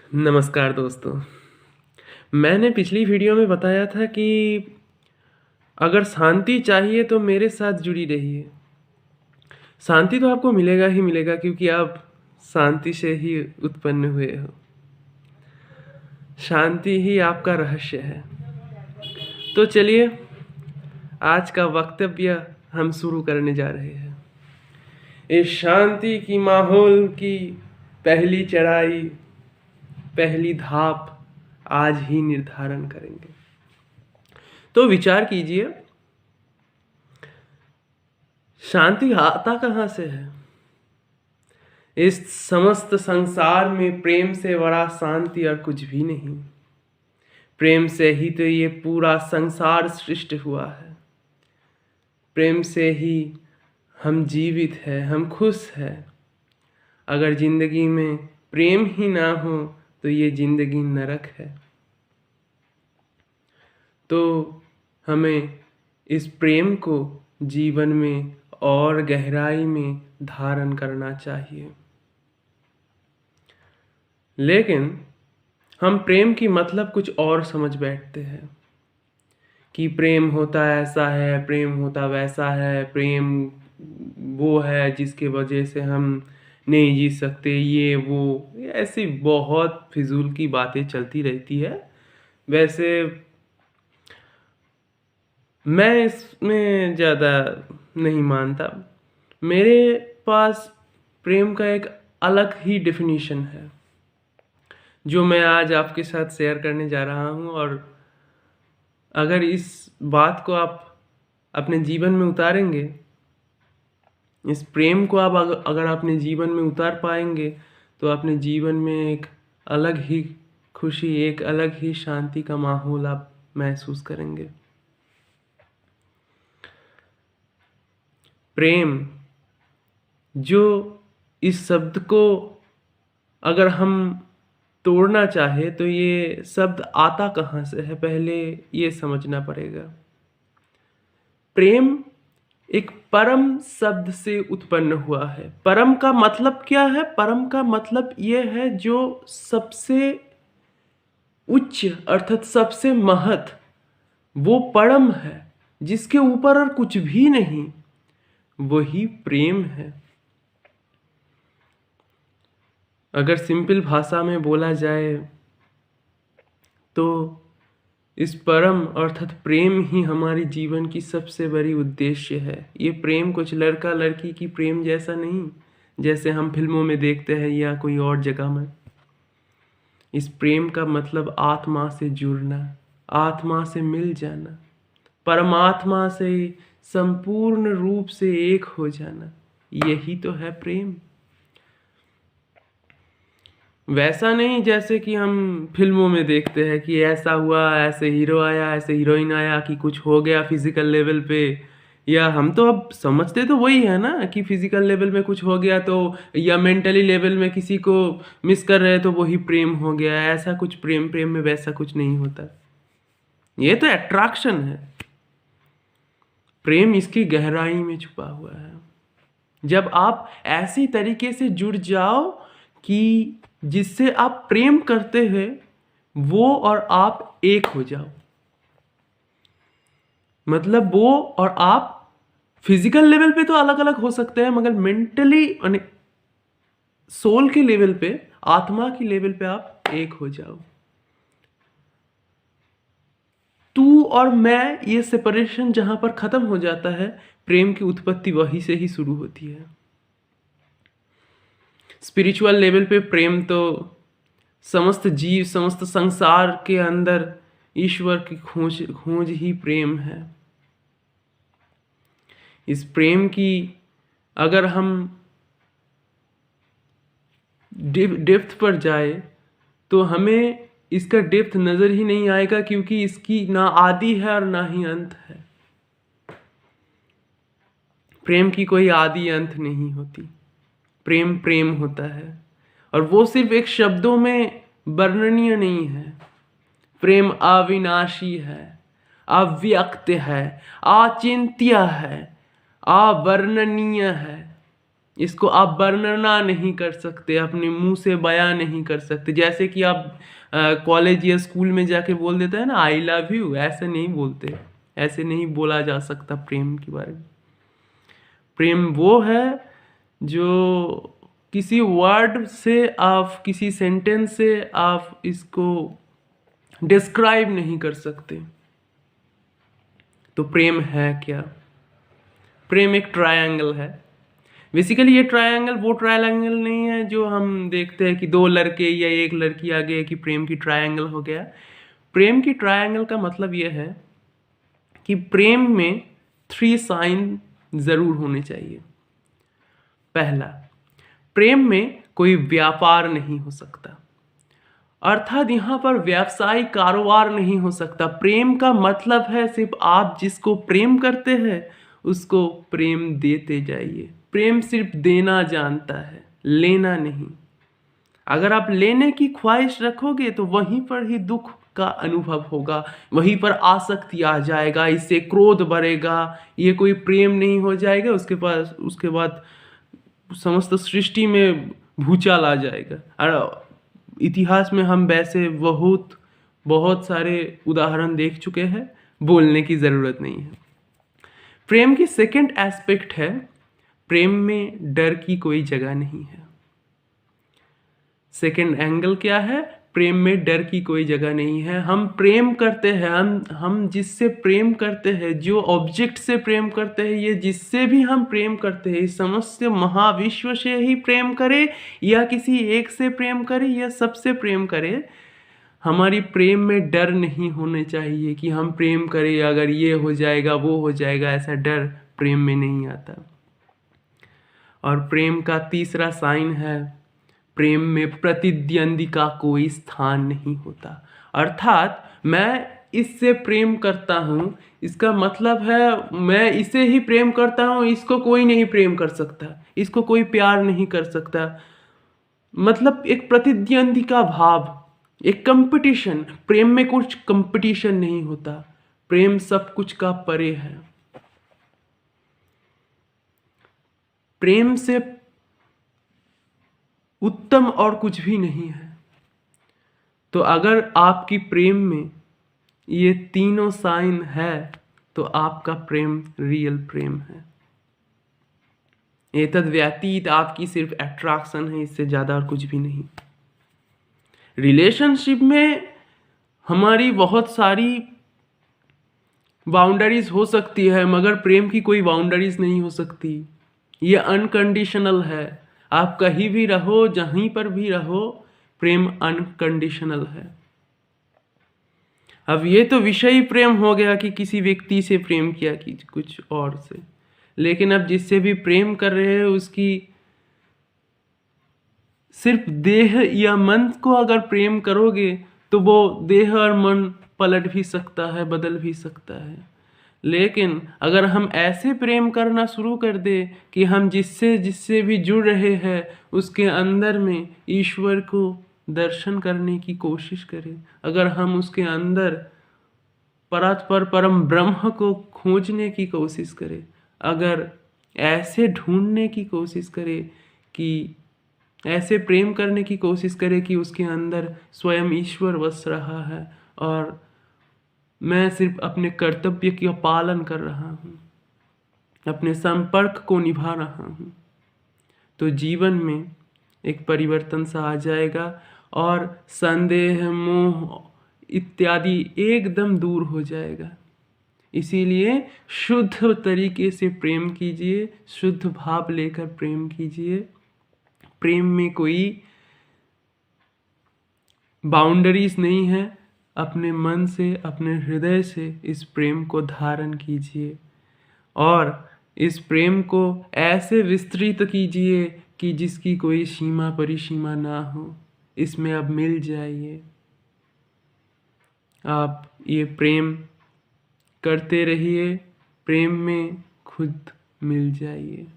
नमस्कार दोस्तों। मैंने पिछली वीडियो में बताया था कि अगर शांति चाहिए तो मेरे साथ जुड़ी रहिए। शांति तो आपको मिलेगा ही मिलेगा क्योंकि आप शांति से ही उत्पन्न हुए हो। शांति ही आपका रहस्य है। तो चलिए आज का वक्तव्य हम शुरू करने जा रहे हैं। इस शांति की माहौल की पहली चढ़ाई, पहली धाप आज ही निर्धारण करेंगे। तो विचार कीजिए, शांति आता कहाँ से है? इस समस्त संसार में प्रेम से बड़ा शांति और कुछ भी नहीं। प्रेम से ही तो ये पूरा संसार सृष्टि हुआ है। प्रेम से ही हम जीवित हैं, हम खुश हैं। अगर जिंदगी में प्रेम ही ना हो तो ये जिंदगी नरक है। तो हमें इस प्रेम को जीवन में और गहराई में धारण करना चाहिए। लेकिन हम प्रेम की मतलब कुछ और समझ बैठते हैं कि प्रेम होता ऐसा है, प्रेम होता वैसा है, प्रेम वो है जिसके वजह से हम नहीं जी सकते, ये वो ऐसी बहुत फिजूल की बातें चलती रहती है। वैसे मैं इसमें ज़्यादा नहीं मानता। मेरे पास प्रेम का एक अलग ही डेफिनेशन है जो मैं आज आपके साथ शेयर करने जा रहा हूँ। और अगर इस बात को आप अपने जीवन में उतारेंगे, इस प्रेम को आप अगर अपने जीवन में उतार पाएंगे तो अपने जीवन में एक अलग ही खुशी, एक अलग ही शांति का माहौल आप महसूस करेंगे। प्रेम, जो इस शब्द को अगर हम तोड़ना चाहे तो ये शब्द आता कहाँ से है, पहले ये समझना पड़ेगा। प्रेम एक परम शब्द से उत्पन्न हुआ है। परम का मतलब क्या है? परम का मतलब ये है जो सबसे उच्च अर्थात सबसे महत, वो परम है, जिसके ऊपर और कुछ भी नहीं, वही प्रेम है। अगर सिंपल भाषा में बोला जाए तो इस परम अर्थात प्रेम ही हमारी जीवन की सबसे बड़ी उद्देश्य है। ये प्रेम कुछ लड़का लड़की की प्रेम जैसा नहीं, जैसे हम फिल्मों में देखते हैं या कोई और जगह में। इस प्रेम का मतलब आत्मा से जुड़ना, आत्मा से मिल जाना, परमात्मा से संपूर्ण रूप से एक हो जाना, यही तो है प्रेम। वैसा नहीं जैसे कि हम फिल्मों में देखते हैं कि ऐसा हुआ, ऐसे हीरो आया, ऐसे हीरोइन आया कि कुछ हो गया फिजिकल लेवल पे। या हम तो अब समझते तो वही है ना कि फिजिकल लेवल में कुछ हो गया तो, या मेंटली लेवल में किसी को मिस कर रहे तो वही प्रेम हो गया। ऐसा कुछ प्रेम में वैसा कुछ नहीं होता। ये तो अट्रैक्शन है। प्रेम इसकी गहराई में छुपा हुआ है। जब आप ऐसी तरीके से जुड़ जाओ कि जिससे आप प्रेम करते हैं वो और आप एक हो जाओ, मतलब वो और आप फिजिकल लेवल पे तो अलग अलग हो सकते हैं, मगर मेंटली यानी सोल के लेवल पे, आत्मा की लेवल पे आप एक हो जाओ। तू और मैं, ये सेपरेशन जहां पर खत्म हो जाता है, प्रेम की उत्पत्ति वहीं से ही शुरू होती है। स्पिरिचुअल लेवल पे प्रेम तो समस्त जीव, समस्त संसार के अंदर ईश्वर की खोज ही प्रेम है। इस प्रेम की अगर हम डेप्थ पर जाए तो हमें इसका डेप्थ नजर ही नहीं आएगा, क्योंकि इसकी ना आदि है और ना ही अंत है। प्रेम की कोई आदि अंत नहीं होती। प्रेम प्रेम होता है और वो सिर्फ एक शब्दों में वर्णनीय नहीं है। प्रेम अविनाशी है, अव्यक्त है, अचिंत्य है, अवर्णनीय है। इसको आप वर्णना नहीं कर सकते, अपने मुंह से बयां नहीं कर सकते। जैसे कि आप कॉलेज या स्कूल में जाके बोल देते हैं ना आई लव यू, ऐसे नहीं बोलते, ऐसे नहीं बोला जा सकता प्रेम के बारे में। प्रेम वो है जो किसी वर्ड से आप, किसी सेंटेंस से आप इसको डिस्क्राइब नहीं कर सकते। तो प्रेम है क्या? प्रेम एक ट्रायंगल है। बेसिकली ये ट्रायंगल वो ट्रायंगल नहीं है जो हम देखते हैं कि दो लड़के या एक लड़की आ गए कि प्रेम की ट्रायंगल हो गया। प्रेम की ट्रायंगल का मतलब यह है कि प्रेम में 3 साइन जरूर होने चाहिए। पहला, प्रेम में कोई व्यापार नहीं हो सकता, अर्थात यहां पर व्यावसायिक कारोबार नहीं हो सकता। प्रेम का मतलब है सिर्फ आप जिसको प्रेम करते हैं उसको प्रेम देते जाइए। प्रेम सिर्फ देना जानता है, लेना नहीं। अगर आप लेने की ख्वाहिश रखोगे तो वहीं पर ही दुख का अनुभव होगा, वहीं पर आसक्ति आ जाएगा, इससे क्रोध बढ़ेगा, ये कोई प्रेम नहीं हो जाएगा। उसके बाद समस्त सृष्टि में भूचाल आ जाएगा। और इतिहास में हम वैसे बहुत बहुत सारे उदाहरण देख चुके हैं, बोलने की ज़रूरत नहीं है। प्रेम की सेकंड एस्पेक्ट है, प्रेम में डर की कोई जगह नहीं है। सेकंड एंगल क्या है? प्रेम में डर की कोई जगह नहीं है। हम प्रेम करते हैं, हम जिससे प्रेम करते हैं, जो ऑब्जेक्ट से प्रेम करते हैं, ये जिससे भी हम प्रेम करते हैं, इस समस्त महाविश्व से ही प्रेम करें या किसी एक से प्रेम करें या सबसे प्रेम करें, हमारी प्रेम में डर नहीं होने चाहिए कि हम प्रेम करें अगर ये हो जाएगा वो हो जाएगा। ऐसा डर प्रेम में नहीं आता। और प्रेम का तीसरा साइन है, प्रेम में प्रतिद्वंदी का कोई स्थान नहीं होता। अर्थात मैं इससे प्रेम करता हूँ, इसका मतलब है मैं इसे ही प्रेम करता हूँ, इसको कोई नहीं प्रेम कर सकता, इसको कोई प्यार नहीं कर सकता। मतलब एक प्रतिद्वंदी का भाव, एक कंपटीशन। प्रेम में कुछ कंपटीशन नहीं होता, प्रेम सब कुछ का परे है। प्रेम से उत्तम और कुछ भी नहीं है। तो अगर आपकी प्रेम में ये तीनों साइन है तो आपका प्रेम रियल प्रेम है। एतद व्यतीत आपकी सिर्फ अट्रैक्शन है, इससे ज़्यादा और कुछ भी नहीं। रिलेशनशिप में हमारी बहुत सारी बाउंड्रीज हो सकती है, मगर प्रेम की कोई बाउंड्रीज नहीं हो सकती। ये अनकंडीशनल है। आप कहीं भी रहो, जहीं पर भी रहो, प्रेम अनकंडीशनल है। अब ये तो विषयी प्रेम हो गया कि किसी व्यक्ति से प्रेम किया कि कुछ और से, लेकिन अब जिससे भी प्रेम कर रहे हैं उसकी सिर्फ देह या मन को अगर प्रेम करोगे तो वो देह और मन पलट भी सकता है, बदल भी सकता है। लेकिन अगर हम ऐसे प्रेम करना शुरू कर दे कि हम जिससे जिससे भी जुड़ रहे हैं उसके अंदर में ईश्वर को दर्शन करने की कोशिश करें, अगर हम उसके अंदर परात्पर परम ब्रह्म को खोजने की कोशिश करें, अगर ऐसे ढूंढने की कोशिश करें कि ऐसे प्रेम करने की कोशिश करें कि उसके अंदर स्वयं ईश्वर बस रहा है और मैं सिर्फ अपने कर्तव्य का पालन कर रहा हूँ, अपने संपर्क को निभा रहा हूँ, तो जीवन में एक परिवर्तन सा आ जाएगा और संदेह, मोह इत्यादि एकदम दूर हो जाएगा। इसीलिए शुद्ध तरीके से प्रेम कीजिए, शुद्ध भाव लेकर प्रेम कीजिए। प्रेम में कोई बाउंड्रीज नहीं है। अपने मन से, अपने हृदय से इस प्रेम को धारण कीजिए और इस प्रेम को ऐसे विस्तृत कीजिए कि जिसकी कोई सीमा परिसीमा ना हो। इसमें अब मिल जाइए, आप ये प्रेम करते रहिए, प्रेम में खुद मिल जाइए।